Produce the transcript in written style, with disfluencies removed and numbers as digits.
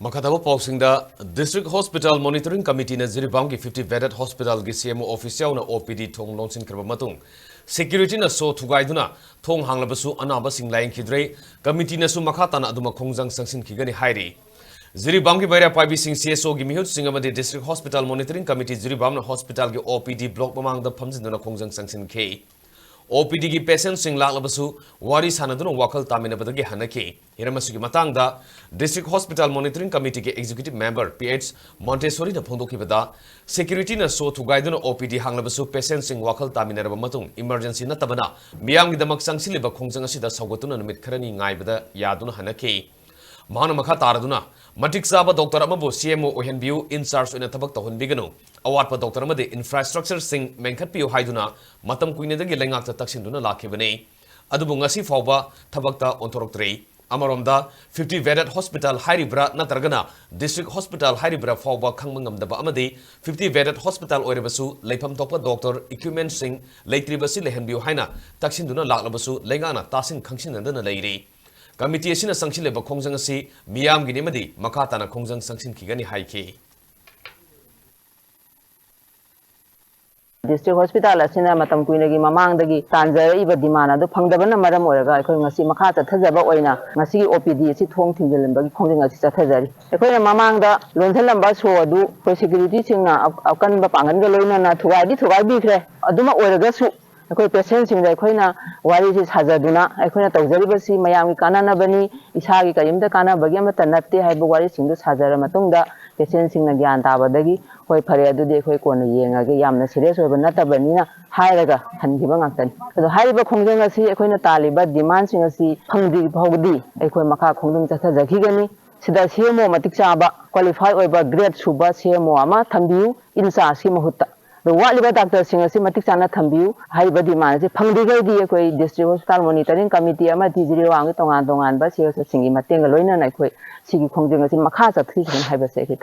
Makatabo Pausingda District Hospital Monitoring Committee na Ziribamgi 50 Bedded Hospital gi CMO official na OPD Thong launching krabamatung security na so Thugaiduna Thong Hanglabasu Anaba Laiyeng-Khidre committee na su makata na aduma khongjang sangsin khigani hairi Ziribamgi Baira Paibi Sing CSO gi mihut singamadi District Hospital Monitoring Committee Ziribam na hospital gi OPD block mamang da phamjinduna khongjang sangsin ke OPD की patient Singh लाखलबसु वारी सानदुन वाखल तामिनबदगी हनकी हिरमसुगी मतंगदा district hospital monitoring committee के executive member pH Montessori न फोंदोखिबदा security न सो थुगाइदुन OPD हांगलबसु patient Singh वाखल तामिनरब मतुंग emergency नतबना मियांगी Damak संगसिलिब खोंजंग असिदा सौगतुन Namit खरनी ngaibada yaduna hanaki Mahana Makha Taraduna, Matik Saba Doctor Amabu, CMO Ohenbiu, in charge in a tabak to Bigano, Awatpa Doctor Amade, infrastructure sing Menkatpio Haiduna, Matam Queen the Gilangata Taxinduna Lakivane, Adubungasi Fauba, Tabakta Ontorok 3, Amaromda, 50 Vedat Hospital, Haribra, Nataragana, District Hospital, Haribra Fauba, Kangmangam the Amade, 50 Vedat Hospital, Orebasu, Lepam Topa Doctor, Equipment Sing, Lake Tribasi, Lehenbiu Haina, Taxinduna Laklabasu, Legana, Tassin Kangshin and the lady. Committee asina sangsin leba khongjang asi miyam gi nemadi makata na khongjang sangsin khigani haiki District Hospital asina matam kuinagi mamang dagi tanjara iba dimana do phangdabana maram oraga ekhoi ngasi makata thajaba oina ngasi OPD si thong thingjelemba gi khongjang asi chathajari ekhoi mamang da lonselamba so adu ko security singna akan ba pangan ga loina na thugai bi khre aduma oraga su अखोई patient सिंह अखोइना वारी से साजदुना अखोइना तौजरिबसी मयामगी कानानाबनी इसागी करिमदा कानाबगी अमता नत्ते हाइबो वारी Singh साजर मतुंगदा patient Singh ज्ञान ताबदगी होय फरे अदुदि अखोइ कोन येंगागे यामना serious होबा नतबनीना हाइरगा हनगिबा ngakani अदो हाइबा खोंजंग असि अखोइना तालिबा डिमांड सिंह असि फंगदि फावगदि अखोइ मखा खोंदुम चथजखिगनी सिदा सीएमओ मतिक चाबा क्वालिफाई होइबा ग्रेड सुबा सीएमओ अमा थंबियु इनचार्ज की महुत्ता The Waliba Doctor Singer Simatic Tambu, Haibadi Manager, Pangdiga, District Hospital Monitoring Committee, Amatizri, Tongan, but she was a singing Matinga Loina, and I quit Sigi Kongjang in Makasa, 3 and have a second.